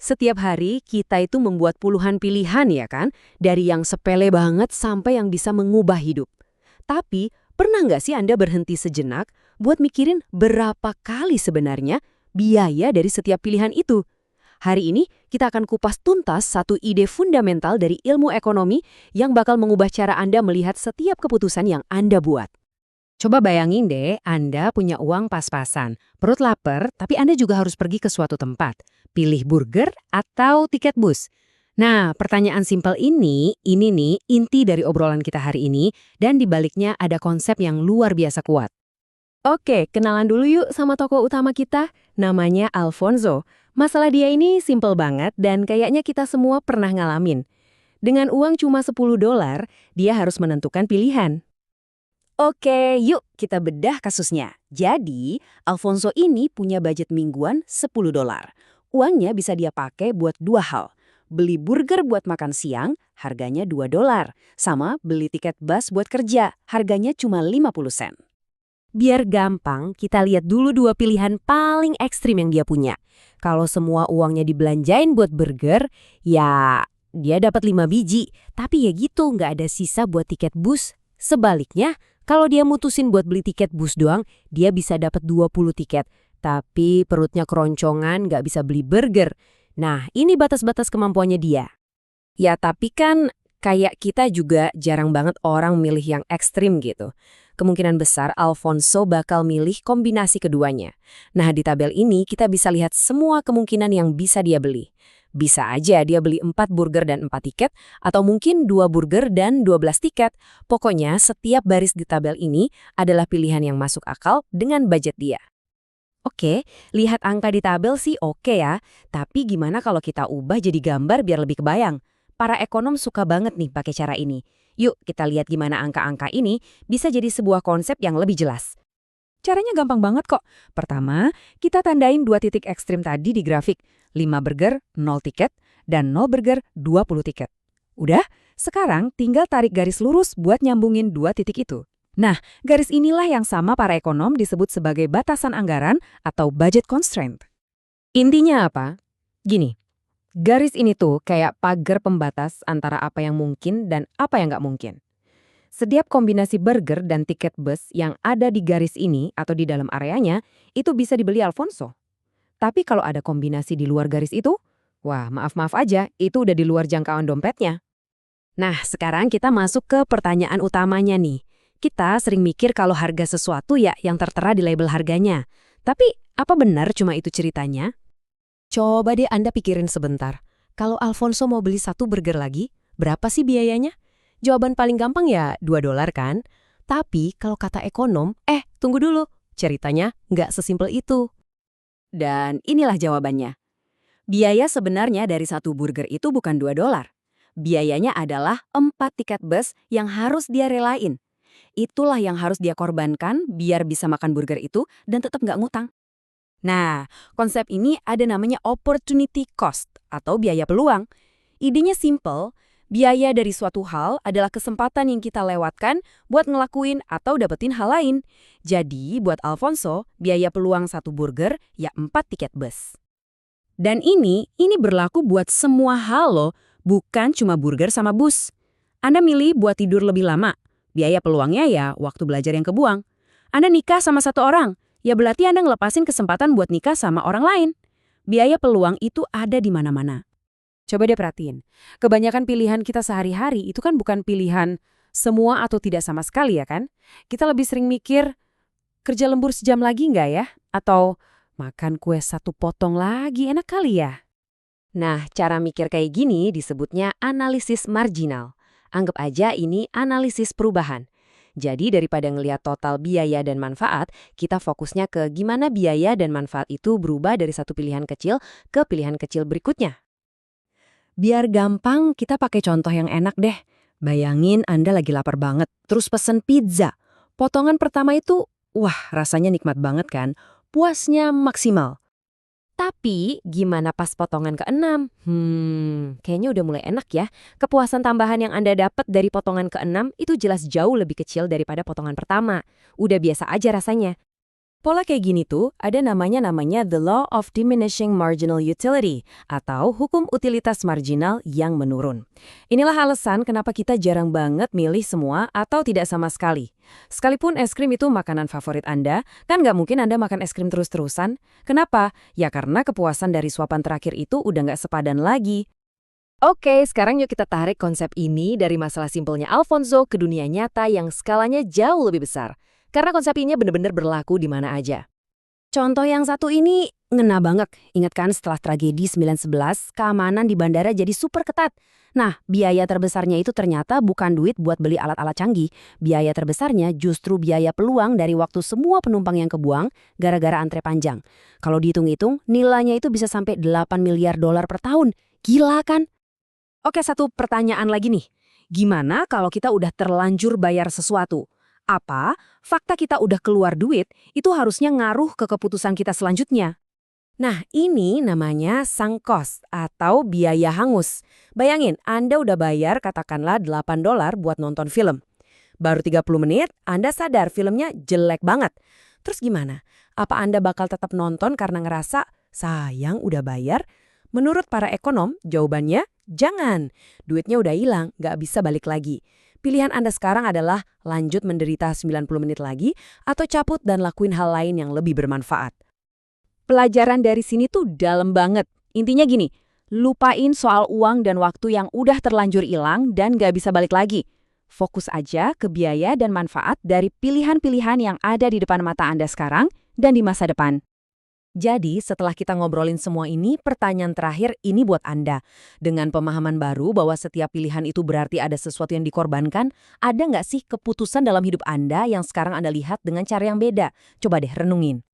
Setiap hari kita itu membuat puluhan pilihan ya kan? Dari yang sepele banget sampai yang bisa mengubah hidup. Tapi, pernah nggak sih Anda berhenti sejenak buat mikirin berapa kali sebenarnya biaya dari setiap pilihan itu? Hari ini kita akan kupas tuntas satu ide fundamental dari ilmu ekonomi yang bakal mengubah cara Anda melihat setiap keputusan yang Anda buat. Coba bayangin deh, Anda punya uang pas-pasan, perut lapar, tapi Anda juga harus pergi ke suatu tempat. Pilih burger atau tiket bus? Nah, pertanyaan simpel ini nih inti dari obrolan kita hari ini, dan di baliknya ada konsep yang luar biasa kuat. Oke, kenalan dulu yuk sama tokoh utama kita, namanya Alfonso. Masalah dia ini simpel banget dan kayaknya kita semua pernah ngalamin. Dengan uang cuma $10, dia harus menentukan pilihan. Oke, yuk kita bedah kasusnya. Jadi, Alfonso ini punya budget mingguan $10. Uangnya bisa dia pakai buat dua hal. Beli burger buat makan siang, harganya $2. Sama beli tiket bus buat kerja, harganya cuma 50 sen. Biar gampang, kita lihat dulu dua pilihan paling ekstrim yang dia punya. Kalau semua uangnya dibelanjain buat burger, ya dia dapat 5 biji. Tapi ya gitu, nggak ada sisa buat tiket bus. Sebaliknya, kalau dia mutusin buat beli tiket bus doang, dia bisa dapat 20 tiket. Tapi perutnya keroncongan, nggak bisa beli burger. Nah, ini batas-batas kemampuannya dia. Ya, tapi kan kayak kita juga jarang banget orang milih yang ekstrim gitu. Kemungkinan besar Alfonso bakal milih kombinasi keduanya. Nah, di tabel ini kita bisa lihat semua kemungkinan yang bisa dia beli. Bisa aja dia beli 4 burger dan 4 tiket, atau mungkin 2 burger dan 12 tiket. Pokoknya setiap baris di tabel ini adalah pilihan yang masuk akal dengan budget dia. Oke, lihat angka di tabel sih oke ya. Tapi gimana kalau kita ubah jadi gambar biar lebih kebayang? Para ekonom suka banget nih pakai cara ini. Yuk kita lihat gimana angka-angka ini bisa jadi sebuah konsep yang lebih jelas. Caranya gampang banget kok. Pertama, kita tandain dua titik ekstrim tadi di grafik. 5 burger, 0 tiket, dan 0 burger, 20 tiket. Udah, sekarang tinggal tarik garis lurus buat nyambungin dua titik itu. Nah, garis inilah yang sama para ekonom disebut sebagai batasan anggaran atau budget constraint. Intinya apa? Gini, garis ini tuh kayak pagar pembatas antara apa yang mungkin dan apa yang nggak mungkin. Setiap kombinasi burger dan tiket bus yang ada di garis ini atau di dalam areanya, itu bisa dibeli Alfonso. Tapi kalau ada kombinasi di luar garis itu, wah maaf-maaf aja, itu udah di luar jangkauan dompetnya. Nah, sekarang kita masuk ke pertanyaan utamanya nih. Kita sering mikir kalau harga sesuatu ya yang tertera di label harganya. Tapi, apa benar cuma itu ceritanya? Coba deh Anda pikirin sebentar. Kalau Alfonso mau beli satu burger lagi, berapa sih biayanya? Jawaban paling gampang ya $2 kan? Tapi kalau kata ekonom, tunggu dulu. Ceritanya nggak sesimpel itu. Dan inilah jawabannya. Biaya sebenarnya dari satu burger itu bukan $2. Biayanya adalah 4 tiket bus yang harus dia relain. Itulah yang harus dia korbankan biar bisa makan burger itu dan tetap nggak ngutang. Nah, konsep ini ada namanya opportunity cost atau biaya peluang. Idenya simple. Biaya dari suatu hal adalah kesempatan yang kita lewatkan buat ngelakuin atau dapetin hal lain. Jadi, buat Alfonso, biaya peluang satu burger ya 4 tiket bus. Dan ini berlaku buat semua hal loh, bukan cuma burger sama bus. Anda milih buat tidur lebih lama, biaya peluangnya ya waktu belajar yang kebuang. Anda nikah sama satu orang, ya berarti Anda ngelepasin kesempatan buat nikah sama orang lain. Biaya peluang itu ada di mana-mana. Coba deh perhatiin, kebanyakan pilihan kita sehari-hari itu kan bukan pilihan semua atau tidak sama sekali ya kan? Kita lebih sering mikir, kerja lembur sejam lagi nggak ya? Atau makan kue satu potong lagi enak kali ya? Nah, cara mikir kayak gini disebutnya analisis marginal. Anggap aja ini analisis perubahan. Jadi daripada ngelihat total biaya dan manfaat, kita fokusnya ke gimana biaya dan manfaat itu berubah dari satu pilihan kecil ke pilihan kecil berikutnya. Biar gampang, kita pakai contoh yang enak deh. Bayangin Anda lagi lapar banget, terus pesen pizza. Potongan pertama itu, wah rasanya nikmat banget kan? Puasnya maksimal. Tapi, gimana pas potongan ke-6? Kayaknya udah mulai enak ya. Kepuasan tambahan yang Anda dapat dari potongan ke-6 itu jelas jauh lebih kecil daripada potongan pertama. Udah biasa aja rasanya. Pola kayak gini tuh ada namanya the law of diminishing marginal utility atau hukum utilitas marginal yang menurun. Inilah alasan kenapa kita jarang banget milih semua atau tidak sama sekali. Sekalipun es krim itu makanan favorit Anda, kan nggak mungkin Anda makan es krim terus-terusan. Kenapa? Ya karena kepuasan dari suapan terakhir itu udah nggak sepadan lagi. Oke, sekarang yuk kita tarik konsep ini dari masalah simpelnya Alfonso ke dunia nyata yang skalanya jauh lebih besar. Karena konsep ini benar-benar berlaku di mana aja. Contoh yang satu ini ngena banget. Ingat kan setelah tragedi 9/11, keamanan di bandara jadi super ketat. Nah, biaya terbesarnya itu ternyata bukan duit buat beli alat-alat canggih. Biaya terbesarnya justru biaya peluang dari waktu semua penumpang yang kebuang gara-gara antre panjang. Kalau dihitung-hitung, nilainya itu bisa sampai 8 miliar dolar per tahun. Gila kan? Oke, satu pertanyaan lagi nih. Gimana kalau kita udah terlanjur bayar sesuatu? Apa fakta kita udah keluar duit itu harusnya ngaruh ke keputusan kita selanjutnya? Nah, ini namanya sunk cost atau biaya hangus. Bayangin, Anda udah bayar katakanlah 8 dolar buat nonton film. Baru 30 menit, Anda sadar filmnya jelek banget. Terus gimana? Apa Anda bakal tetap nonton karena ngerasa, sayang udah bayar? Menurut para ekonom, jawabannya, jangan. Duitnya udah hilang, nggak bisa balik lagi. Pilihan Anda sekarang adalah lanjut menderita 90 menit lagi atau cabut dan lakuin hal lain yang lebih bermanfaat. Pelajaran dari sini tuh dalam banget. Intinya gini, lupain soal uang dan waktu yang udah terlanjur hilang dan gak bisa balik lagi. Fokus aja ke biaya dan manfaat dari pilihan-pilihan yang ada di depan mata Anda sekarang dan di masa depan. Jadi, setelah kita ngobrolin semua ini, pertanyaan terakhir ini buat Anda. Dengan pemahaman baru bahwa setiap pilihan itu berarti ada sesuatu yang dikorbankan, ada nggak sih keputusan dalam hidup Anda yang sekarang Anda lihat dengan cara yang beda? Coba deh renungin.